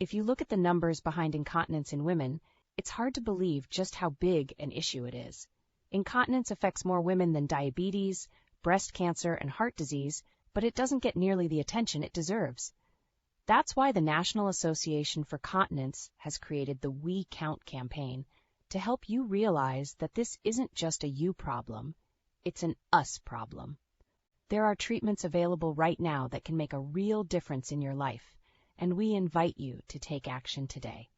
If you look at the numbers behind incontinence in women, it's hard to believe just how big an issue it is. Incontinence affects more women than diabetes, breast cancer, and heart disease, but it doesn't get nearly the attention it deserves. That's why the National Association for Continence has created the We Count campaign to help you realize that this isn't just a you problem, it's an us problem. There are treatments available right now that can make a real difference in your life, and we invite you to take action today.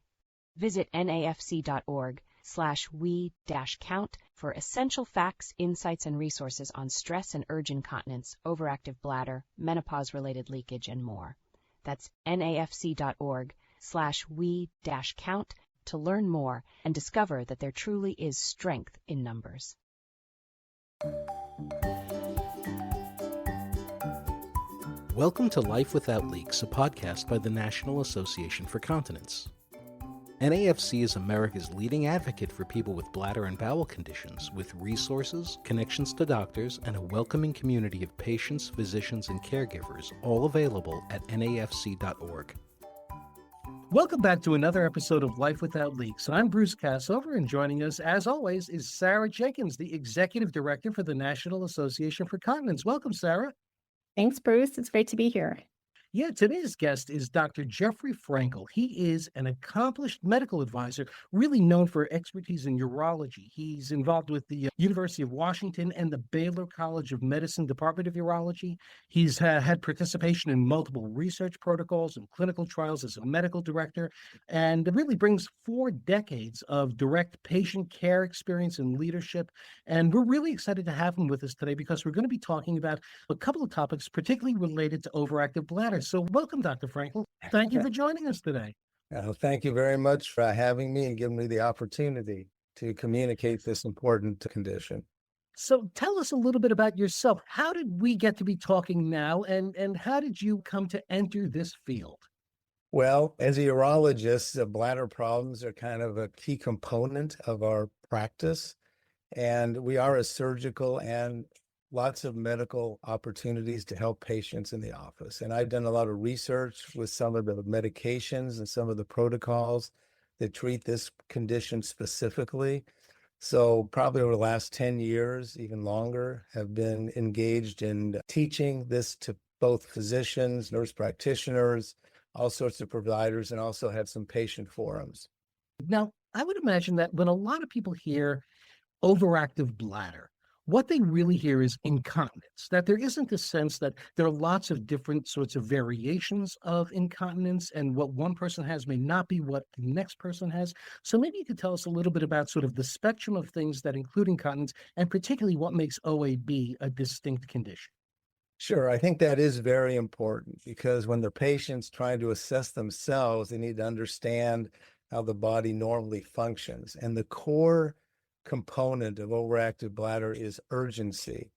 Visit nafc.org/we-count for essential facts, insights, and resources on stress and urge incontinence, overactive bladder, menopause-related leakage, and more. That's nafc.org/we-count to learn more and discover that there truly is strength in numbers. Welcome to Life Without Leaks, a podcast by the National Association for Continence. NAFC is America's leading advocate for people with bladder and bowel conditions, with resources, connections to doctors, and a welcoming community of patients, physicians, and caregivers, all available at nafc.org. Welcome back to another episode of Life Without Leaks. I'm Bruce Cassover, and joining us, as always, is Sarah Jenkins, the Executive Director for the National Association for Continence. Welcome, Sarah. Thanks, Bruce. It's great to be here. Yeah, today's guest is Dr. Jeffrey Frankel. He is an accomplished medical advisor, really known for expertise in urology. He's involved with the University of Washington and the Baylor College of Medicine Department of Urology. He's had participation in multiple research protocols and clinical trials as a medical director, and really brings 4 decades of direct patient care experience and leadership. And we're really excited to have him with us today because we're going to be talking about a couple of topics, particularly related to overactive bladder. So welcome, Dr. Frankel. Thank you for joining us today. Thank you very much for having me and giving me the opportunity to communicate this important condition. So tell us a little bit about yourself. How did we get to be talking now, and how did you come to enter this field? Well, as a urologist, bladder problems are kind of a key component of our practice, and we are a surgical and lots of medical opportunities to help patients in the office. And I've done a lot of research with some of the medications and some of the protocols that treat this condition specifically. So probably over the last 10 years, even longer, have been engaged in teaching this to both physicians, nurse practitioners, all sorts of providers, and also had some patient forums. Now, I would imagine that when a lot of people hear overactive bladder, what they really hear is incontinence, that there isn't a sense that there are lots of different sorts of variations of incontinence, and what one person has may not be what the next person has. So maybe you could tell us a little bit about sort of the spectrum of things that include incontinence, and particularly what makes OAB a distinct condition. Sure, I think that is very important because when the patient's trying to assess themselves, they need to understand how the body normally functions. And the core component of overactive bladder is urgency.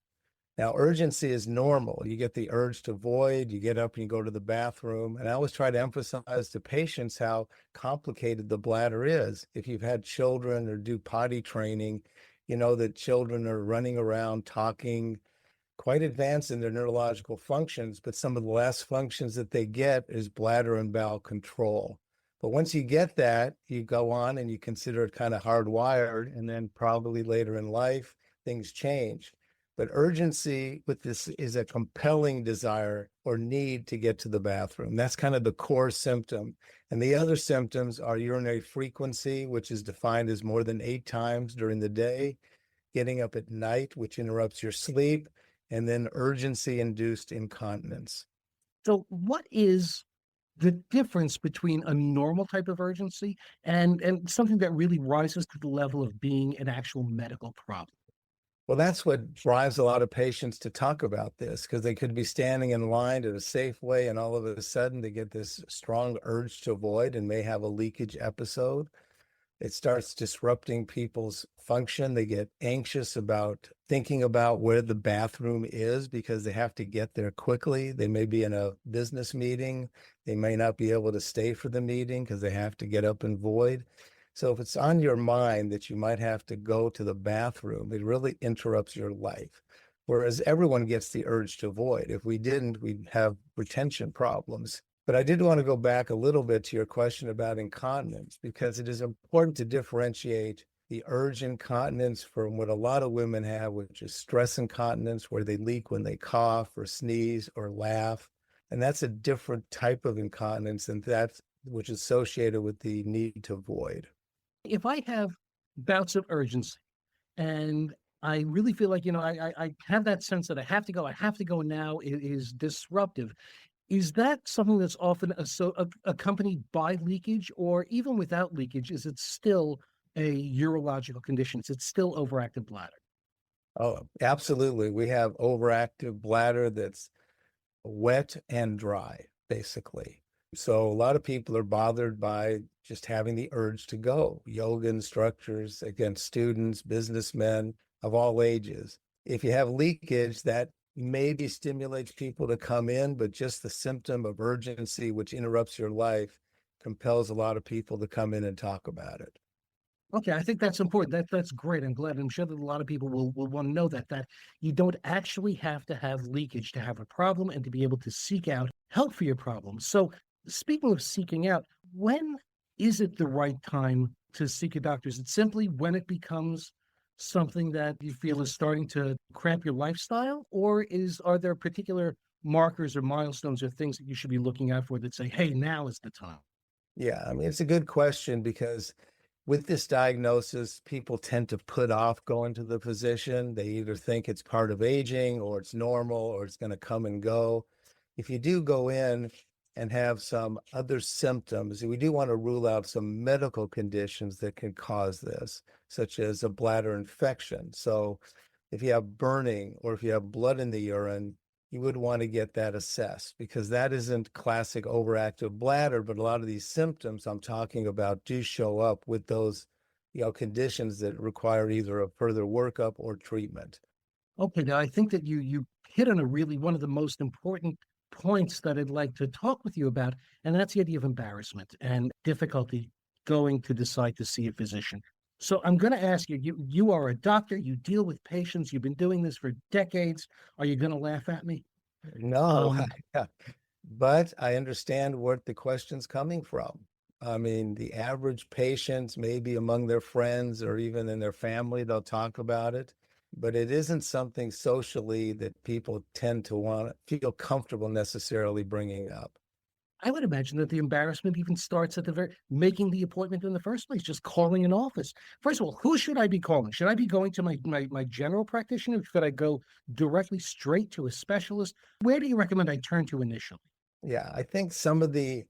Now, urgency is normal. You get the urge to void, you get up and you go to the bathroom. And I always try to emphasize to patients how complicated the bladder is. If you've had children or do potty training, you know that children are running around talking quite advanced in their neurological functions, but some of the last functions that they get is bladder and bowel control. But once you get that, you go on and you consider it kind of hardwired, and then probably later in life, things change. But urgency with this is a compelling desire or need to get to the bathroom. That's kind of the core symptom. And the other symptoms are urinary frequency, which is defined as more than 8 times during the day, getting up at night, which interrupts your sleep, and then urgency-induced incontinence. So what is the difference between a normal type of urgency and something that really rises to the level of being an actual medical problem? Well, that's what drives a lot of patients to talk about this, because they could be standing in line at a Safeway and all of a sudden they get this strong urge to void and may have a leakage episode. It starts disrupting people's function. They get anxious about thinking about where the bathroom is because they have to get there quickly. They may be in a business meeting. They may not be able to stay for the meeting because they have to get up and void. So if it's on your mind that you might have to go to the bathroom, it really interrupts your life. Whereas everyone gets the urge to void. If we didn't, we'd have retention problems. But I did want to go back a little bit to your question about incontinence, because it is important to differentiate the urge incontinence from what a lot of women have, which is stress incontinence, where they leak when they cough or sneeze or laugh. And that's a different type of incontinence, and that's which is associated with the need to void. If I have bouts of urgency and I really feel like, I have that sense that I have to go now, it is disruptive. Is that something that's often accompanied by leakage, or even without leakage, is it still a urological condition? Is it still overactive bladder? Oh, absolutely. We have overactive bladder that's wet and dry, basically. So a lot of people are bothered by just having the urge to go. Yoga instructors, again, students, businessmen of all ages. If you have leakage, that maybe stimulates people to come in, but just the symptom of urgency, which interrupts your life, compels a lot of people to come in and talk about it. Okay, I think that's important. That's great. I'm glad. I'm sure that a lot of people will want to know that you don't actually have to have leakage to have a problem and to be able to seek out help for your problem. So, speaking of seeking out, when is it the right time to seek a doctor? Is it simply when it becomes something that you feel is starting to cramp your lifestyle, or are there particular markers or milestones or things that you should be looking out for that say, "Hey, now is the time"? Yeah, I mean, it's a good question, because with this diagnosis, people tend to put off going to the physician. They either think it's part of aging, or it's normal, or it's going to come and go. If you do go in and have some other symptoms, we do want to rule out some medical conditions that can cause this, such as a bladder infection. So if you have burning or if you have blood in the urine, you would want to get that assessed, because that isn't classic overactive bladder, but a lot of these symptoms I'm talking about do show up with those, conditions that require either a further workup or treatment. Okay, now I think that you hit on one of the most important points that I'd like to talk with you about, and that's the idea of embarrassment and difficulty going to decide to see a physician. So I'm going to ask you, you are a doctor, you deal with patients, you've been doing this for decades. Are you going to laugh at me? No, Um, but I understand what the question's coming from. I mean, the average patient, maybe among their friends or even in their family, they'll talk about it, but it isn't something socially that people tend to want to feel comfortable necessarily bringing up. I would imagine that the embarrassment even starts at the making the appointment in the first place, just calling an office. First of all, who should I be calling? Should I be going to my general practitioner? Should I go directly straight to a specialist? Where do you recommend I turn to initially? Yeah, I think some of the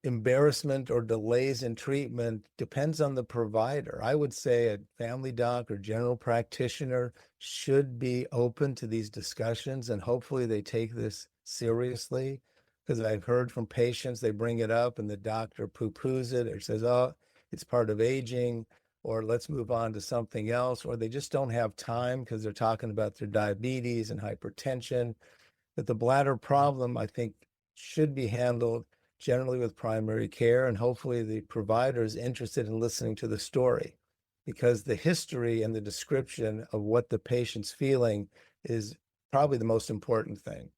embarrassment or delays in treatment depends on the provider. I would say a family doc or general practitioner should be open to these discussions, and hopefully they take this seriously, because I've heard from patients, they bring it up and the doctor poo-poos it or says, oh, it's part of aging, or let's move on to something else, or they just don't have time because they're talking about their diabetes and hypertension. But the bladder problem, I think, should be handled generally with primary care, and hopefully the provider is interested in listening to the story, because the history and the description of what the patient's feeling is probably the most important thing.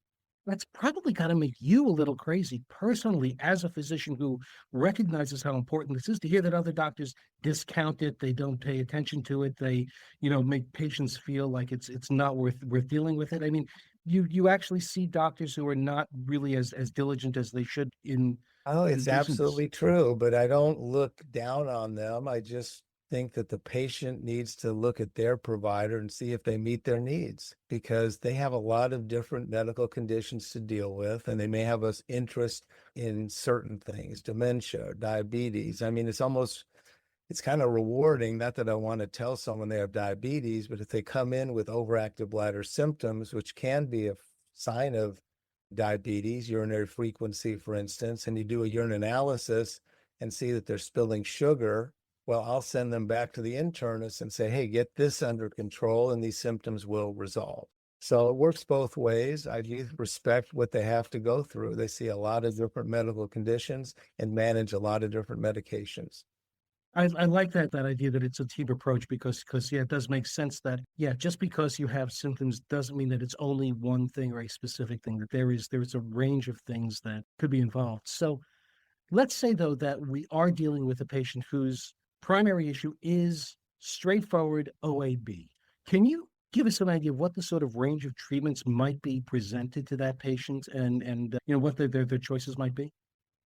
That's probably got to make you a little crazy personally, as a physician who recognizes how important this is, to hear that other doctors discount it, they don't pay attention to it, they, make patients feel like it's not worth dealing with it. I mean, you actually see doctors who are not really as diligent as they should in Oh, it's doing this. absolutely true, but I don't look down on them. I just think that the patient needs to look at their provider and see if they meet their needs, because they have a lot of different medical conditions to deal with, and they may have us interest in certain things, dementia, diabetes. I mean, it's kind of rewarding, not that I want to tell someone they have diabetes, but if they come in with overactive bladder symptoms, which can be a sign of diabetes, urinary frequency, for instance, and you do a urine analysis and see that they're spilling sugar, well, I'll send them back to the internist and say, hey, get this under control and these symptoms will resolve. So it works both ways. I do respect what they have to go through. They see a lot of different medical conditions and manage a lot of different medications. I like that idea that it's a team approach because yeah, it does make sense that yeah, just because you have symptoms doesn't mean that it's only one thing or a specific thing, that there's a range of things that could be involved. So let's say though that we are dealing with a patient whose primary issue is straightforward OAB. Can you give us an idea of what the sort of range of treatments might be presented to that patient and what their choices might be?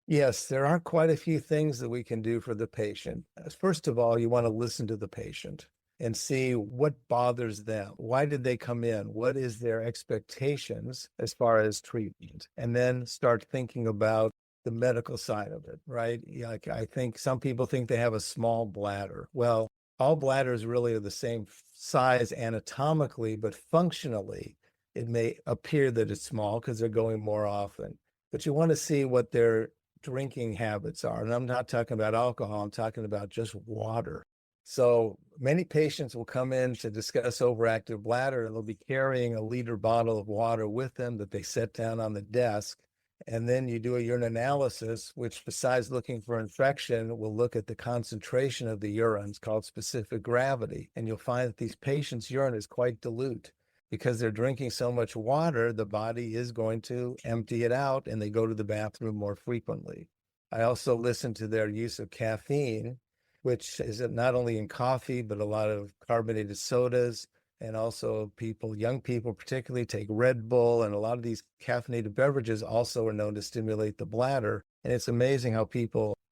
Yes, there are quite a few things that we can do for the patient. First of all, you want to listen to the patient and see what bothers them. Why did they come in? What is their expectations as far as treatment? And then start thinking about the medical side of it, right? Like I think some people think they have a small bladder. Well, all bladders really are the same size anatomically, but functionally, it may appear that it's small because they're going more often. But you want to see what their drinking habits are. And I'm not talking about alcohol, I'm talking about just water. So many patients will come in to discuss overactive bladder and they'll be carrying a liter bottle of water with them that they set down on the desk. And then you do a urine analysis, which besides looking for infection, will look at the concentration of the urine. It's called specific gravity. And you'll find that these patients' urine is quite dilute. Because they're drinking so much water, the body is going to empty it out and they go to the bathroom more frequently. I also listen to their use of caffeine, which is not only in coffee, but a lot of carbonated sodas. And also young people particularly, take Red Bull, and a lot of these caffeinated beverages also are known to stimulate the bladder. And it's amazing how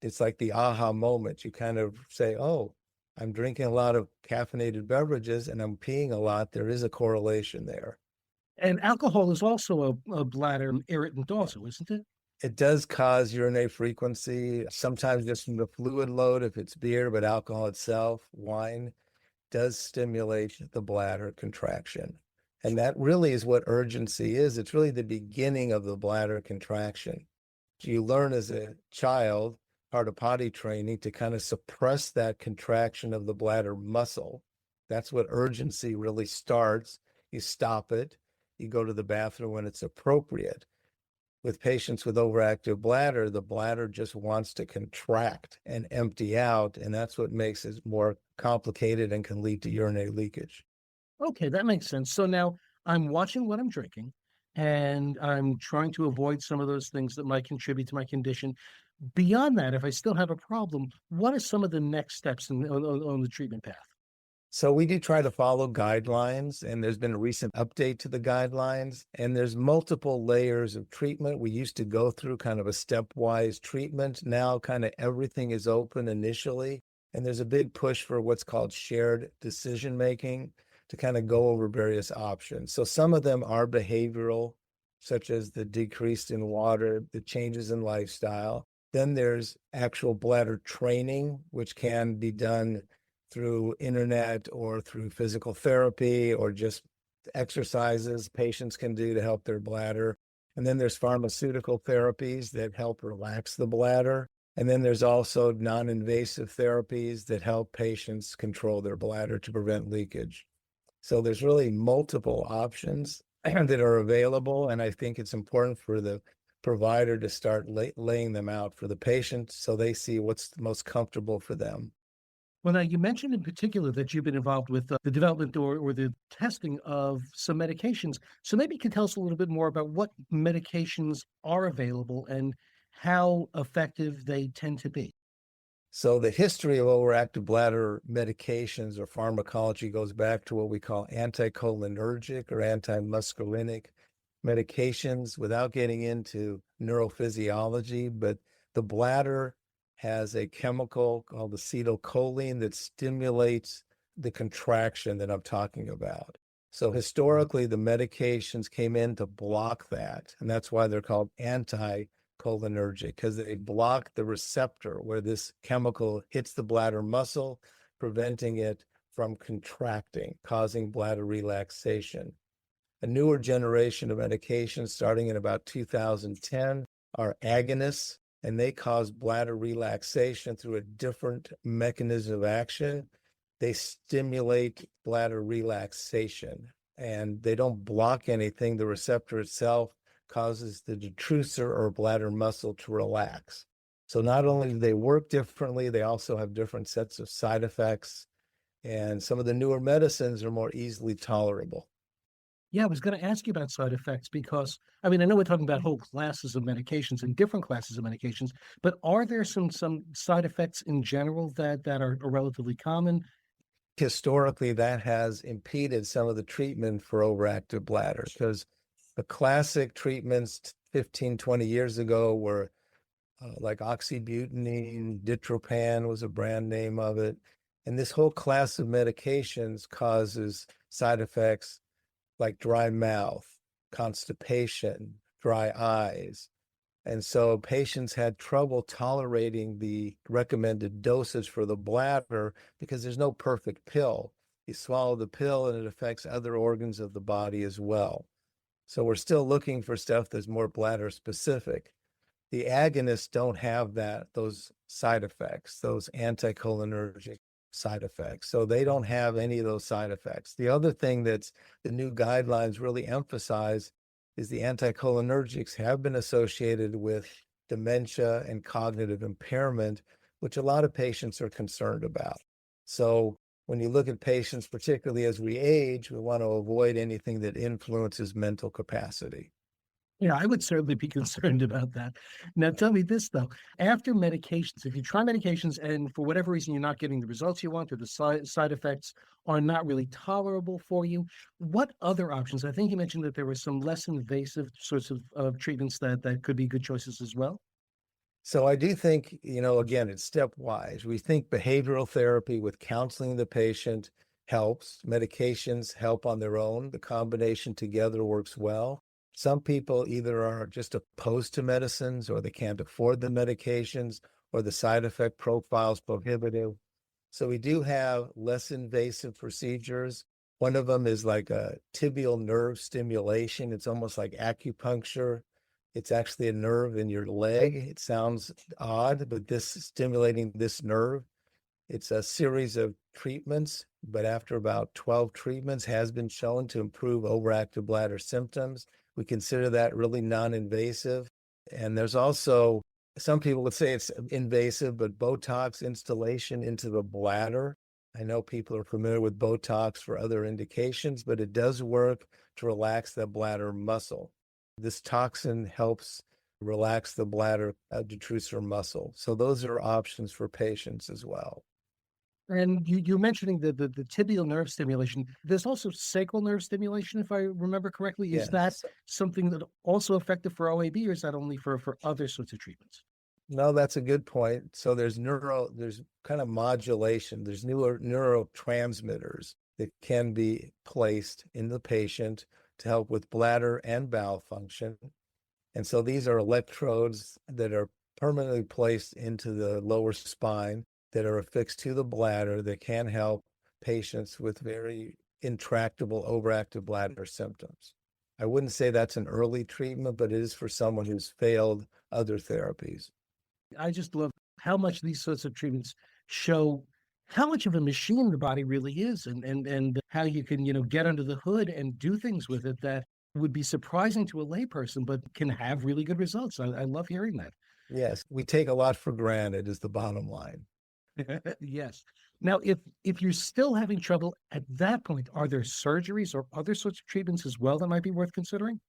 it's like the aha moment. You kind of say, oh, I'm drinking a lot of caffeinated beverages and I'm peeing a lot. There is a correlation there. And alcohol is also a bladder irritant also, isn't it? It does cause urinary frequency, sometimes just from the fluid load if it's beer, but alcohol itself, wine, does stimulate the bladder contraction. And that really is what urgency is. It's really the beginning of the bladder contraction. You learn as a child, part of potty training, to kind of suppress that contraction of the bladder muscle. That's what urgency really starts. You stop it. You go to the bathroom when it's appropriate. With patients with overactive bladder, the bladder just wants to contract and empty out, and that's what makes it more complicated and can lead to urinary leakage. Okay, that makes sense. So now I'm watching what I'm drinking and I'm trying to avoid some of those things that might contribute to my condition. Beyond that, if I still have a problem, what are some of the next steps on the treatment path? So we do try to follow guidelines, and there's been a recent update to the guidelines, and there's multiple layers of treatment. We used to go through kind of a stepwise treatment. Now kind of everything is open initially, and there's a big push for what's called shared decision making to kind of go over various options. So some of them are behavioral, such as the decrease in water, the changes in lifestyle. Then there's actual bladder training, which can be done through internet or through physical therapy or just exercises patients can do to help their bladder. And then there's pharmaceutical therapies that help relax the bladder. And then there's also non-invasive therapies that help patients control their bladder to prevent leakage. So there's really multiple options that are available. And I think it's important for the provider to start laying them out for the patient so they see what's most comfortable for them. Well, now you mentioned in particular that you've been involved with the development or the testing of some medications. So maybe you can tell us a little bit more about what medications are available and how effective they tend to be. So the history of overactive bladder medications or pharmacology goes back to what we call anticholinergic or antimuscarinic medications, without getting into neurophysiology, but the bladder has a chemical called acetylcholine that stimulates the contraction that I'm talking about. So historically, the medications came in to block that, and that's why they're called anticholinergic, because they block the receptor where this chemical hits the bladder muscle, preventing it from contracting, causing bladder relaxation. A newer generation of medications starting in about 2010 are agonists, and they cause bladder relaxation through a different mechanism of action. They stimulate bladder relaxation, and they don't block anything. The receptor itself causes the detrusor or bladder muscle to relax. So not only do they work differently, they also have different sets of side effects. And some of the newer medicines are more easily tolerable. Yeah, I was going to ask you about side effects because, I mean, I know we're talking about whole classes of medications and different classes of medications, but are there some side effects in general that are relatively common? Historically, that has impeded some of the treatment for overactive bladder because the classic treatments 15, 20 years ago were like oxybutynine, Ditropan was a brand name of it. And this whole class of medications causes side effects like dry mouth, constipation, dry eyes. And so patients had trouble tolerating the recommended dosage for the bladder because there's no perfect pill. You swallow the pill and it affects other organs of the body as well. So we're still looking for stuff that's more bladder specific. The agonists don't have those side effects, those anticholinergic side effects. So they don't have any of those side effects. The other thing that's the new guidelines really emphasize is the anticholinergics have been associated with dementia and cognitive impairment, which a lot of patients are concerned about. So when you look at patients, particularly as we age, we want to avoid anything that influences mental capacity. Yeah, I would certainly be concerned about that. Now, tell me this, though. After medications, if you try medications and for whatever reason you're not getting the results you want or the side effects are not really tolerable for you, what other options? I think you mentioned that there were some less invasive sorts of treatments that could be good choices as well. So I do think, again, it's stepwise. We think behavioral therapy with counseling the patient helps. Medications help on their own. The combination together works well. Some people either are just opposed to medicines or they can't afford the medications or the side effect profile is prohibitive. So we do have less invasive procedures. One of them is like a tibial nerve stimulation. It's almost like acupuncture. It's actually a nerve in your leg. It sounds odd, but stimulating this nerve, it's a series of treatments, but after about 12 treatments has been shown to improve overactive bladder symptoms. We consider that really non-invasive. And there's also, some people would say it's invasive, but Botox installation into the bladder. I know people are familiar with Botox for other indications, but it does work to relax the bladder muscle. This toxin helps relax the bladder detrusor muscle. So those are options for patients as well. And you're mentioning the tibial nerve stimulation. There's also sacral nerve stimulation, if I remember correctly. Is that Yes. something that also effective for OAB, or is that only for other sorts of treatments? No, that's a good point. So there's kind of modulation. There's newer neurotransmitters that can be placed in the patient to help with bladder and bowel function. And so these are electrodes that are permanently placed into the lower spine that are affixed to the bladder that can help patients with very intractable overactive bladder symptoms. I wouldn't say that's an early treatment, but it is for someone who's failed other therapies. I just love how much these sorts of treatments show how much of a machine the body really is, and how you can, get under the hood and do things with it that would be surprising to a layperson, but can have really good results. I love hearing that. Yes, we take a lot for granted is the bottom line. Yes. Now, if you're still having trouble at that point, are there surgeries or other sorts of treatments as well that might be worth considering?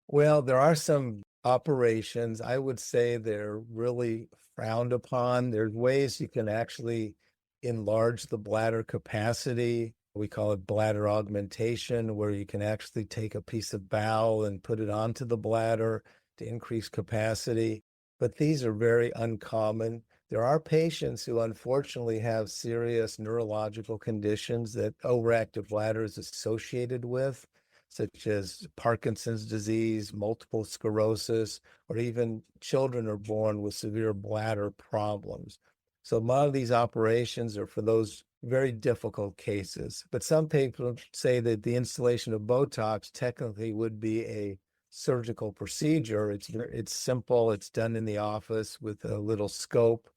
Well, there are some operations. I would say they're really frowned upon. There's ways you can actually enlarge the bladder capacity. We call it bladder augmentation, where you can actually take a piece of bowel and put it onto the bladder to increase capacity. But these are very uncommon. There are patients who unfortunately have serious neurological conditions that overactive bladder is associated with, such as Parkinson's disease, multiple sclerosis, or even children are born with severe bladder problems. So a lot of these operations are for those very difficult cases. But some people say that the installation of Botox technically would be a surgical procedure. It's simple. It's done in the office with a little scope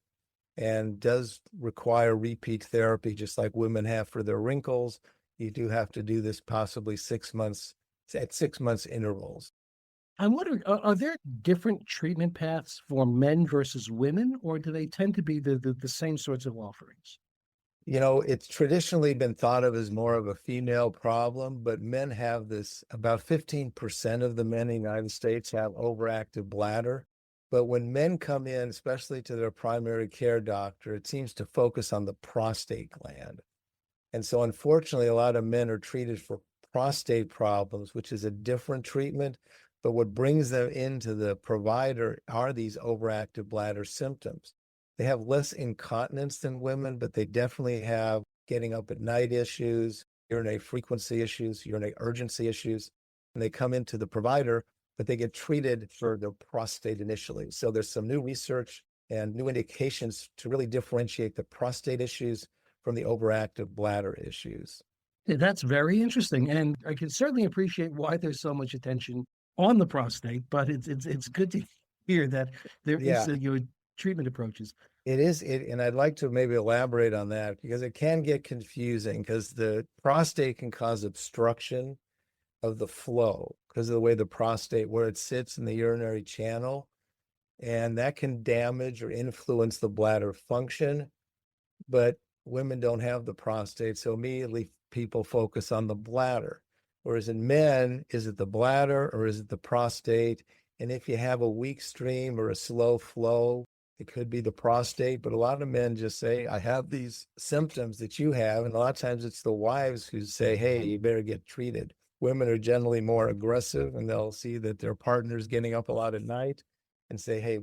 and does require repeat therapy, just like women have for their wrinkles. You do have to do this possibly 6 months at 6 months intervals. I'm wondering, are there different treatment paths for men versus women, or do they tend to be the same sorts of offerings? You know, it's traditionally been thought of as more of a female problem, but men have this. About 15% of the men in the United States have overactive bladder. But when men come in, especially to their primary care doctor, it seems to focus on the prostate gland. And so, unfortunately, a lot of men are treated for prostate problems, which is a different treatment. But what brings them into the provider are these overactive bladder symptoms. They have less incontinence than women, but they definitely have getting up at night issues, urinary frequency issues, urinary urgency issues. And they come into the provider, but they get treated for their prostate initially. So there's some new research and new indications to really differentiate the prostate issues from the overactive bladder issues. Yeah, that's very interesting, and I can certainly appreciate why there's so much attention on the prostate. But it's good to hear that there Yeah, is your treatment approaches. it is. And I'd like to maybe elaborate on that because it can get confusing because the prostate can cause obstruction of the flow because of the way the prostate, where it sits in the urinary channel, and that can damage or influence the bladder function. But women don't have the prostate, so immediately people focus on the bladder. Whereas in men, is it the bladder or is it the prostate? And if you have a weak stream or a slow flow, it could be the prostate. But a lot of men just say, I have these symptoms that you have. And a lot of times it's the wives who say, hey, you better get treated. Women are generally more aggressive and they'll see that their partner's getting up a lot at night and say, hey,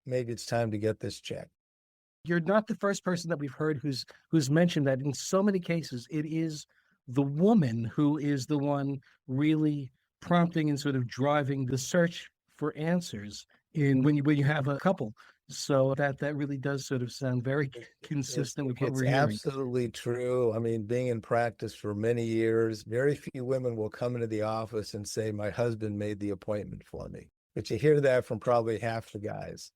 maybe it's time to get this checked. You're not the first person that we've heard who's mentioned that in so many cases it is the woman who is the one really prompting and sort of driving the search for answers in when you have a couple. So that really does sort of sound very consistent with what It's we're hearing. absolutely true. I mean, being in practice for many years, very few women will come into the office and say, my husband made the appointment for me. But you hear that from probably half the guys.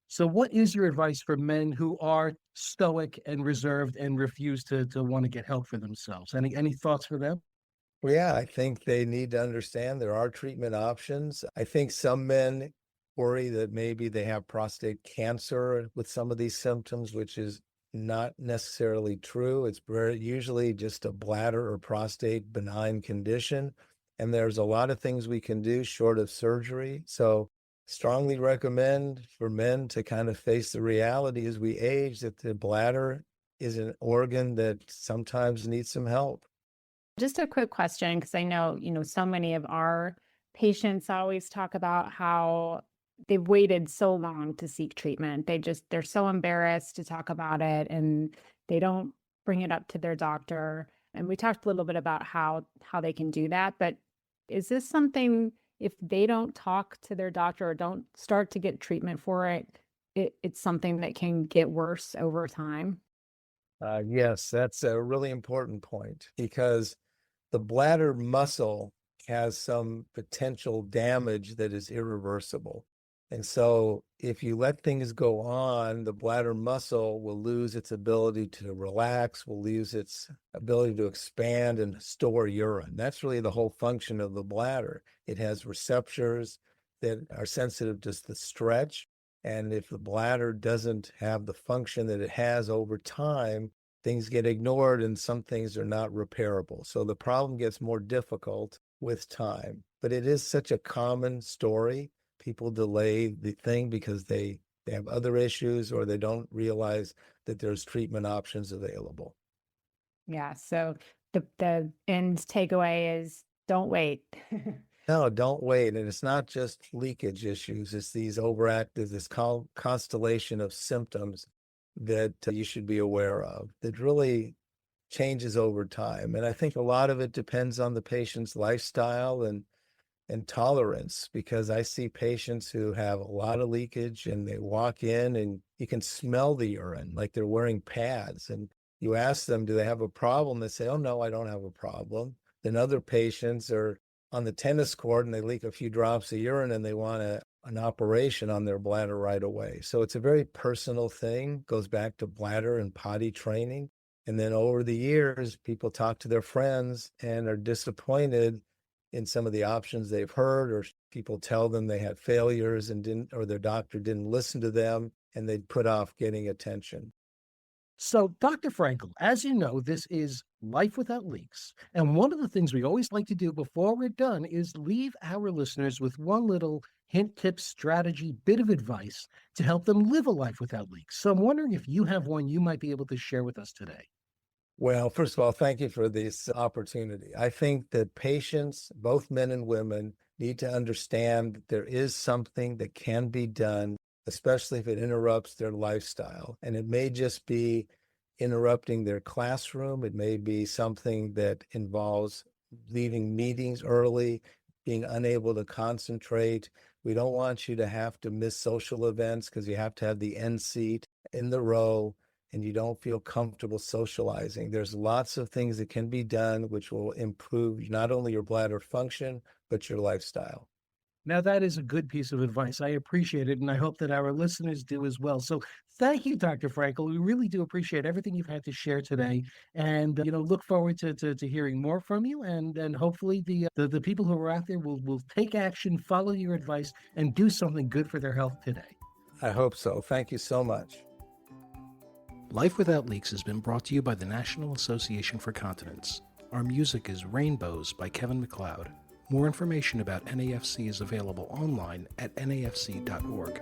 So what is your advice for men who are stoic and reserved and refuse to want to get help for themselves? Any thoughts for them? Well, yeah, I think they need to understand there are treatment options. I think some men worry that maybe they have prostate cancer with some of these symptoms, which is not necessarily true. It's very usually just a bladder or prostate benign condition. And there's a lot of things we can do short of surgery. So strongly recommend for men to kind of face the reality as we age that the bladder is an organ that sometimes needs some help. Just a quick question, because I know, so many of our patients always talk about how they've waited so long to seek treatment. They're so embarrassed to talk about it and they don't bring it up to their doctor. And we talked a little bit about how they can do that, but is this something, if they don't talk to their doctor or don't start to get treatment for it, it's something that can get worse over time? Yes, that's a really important point because the bladder muscle has some potential damage that is irreversible. And so if you let things go on, the bladder muscle will lose its ability to relax, will lose its ability to expand and store urine. That's really the whole function of the bladder. It has receptors that are sensitive to the stretch. And if the bladder doesn't have the function that it has over time, things get ignored and some things are not repairable. So the problem gets more difficult with time. But it is such a common story. People delay the thing because they have other issues or they don't realize that there's treatment options available. Yeah. So the end takeaway is don't wait. No, don't wait. And it's not just leakage issues. It's these overactive, this constellation of symptoms that you should be aware of that really changes over time. And I think a lot of it depends on the patient's lifestyle and tolerance, because I see patients who have a lot of leakage and they walk in and you can smell the urine like they're wearing pads. And you ask them, do they have a problem? They say, oh, no, I don't have a problem. Then other patients are on the tennis court and they leak a few drops of urine and they want an operation on their bladder right away. So it's a very personal thing, goes back to bladder and potty training. And then over the years, people talk to their friends and are disappointed in some of the options they've heard, or people tell them they had failures and didn't, or their doctor didn't listen to them, and they'd put off getting attention. So, Dr. Frankel, as you know, this is Life Without Leaks. And one of the things we always like to do before we're done is leave our listeners with one little hint, tip, strategy, bit of advice to help them live a life without leaks. So I'm wondering if you have one you might be able to share with us today. Well, first of all, thank you for this opportunity. I think that patients, both men and women, need to understand that there is something that can be done, especially if it interrupts their lifestyle. And it may just be interrupting their classroom. It may be something that involves leaving meetings early, being unable to concentrate. We don't want you to have to miss social events because you have to have the end seat in the row and you don't feel comfortable socializing. There's lots of things that can be done which will improve not only your bladder function, but your lifestyle. Now, that is a good piece of advice. I appreciate it, and I hope that our listeners do as well. So thank you, Dr. Frankel. We really do appreciate everything you've had to share today, and look forward to hearing more from you, and hopefully the people who are out there will take action, follow your advice, and do something good for their health today. I hope so. Thank you so much. Life Without Leaks has been brought to you by the National Association for Continence. Our music is Rainbows by Kevin MacLeod. More information about NAFC is available online at nafc.org.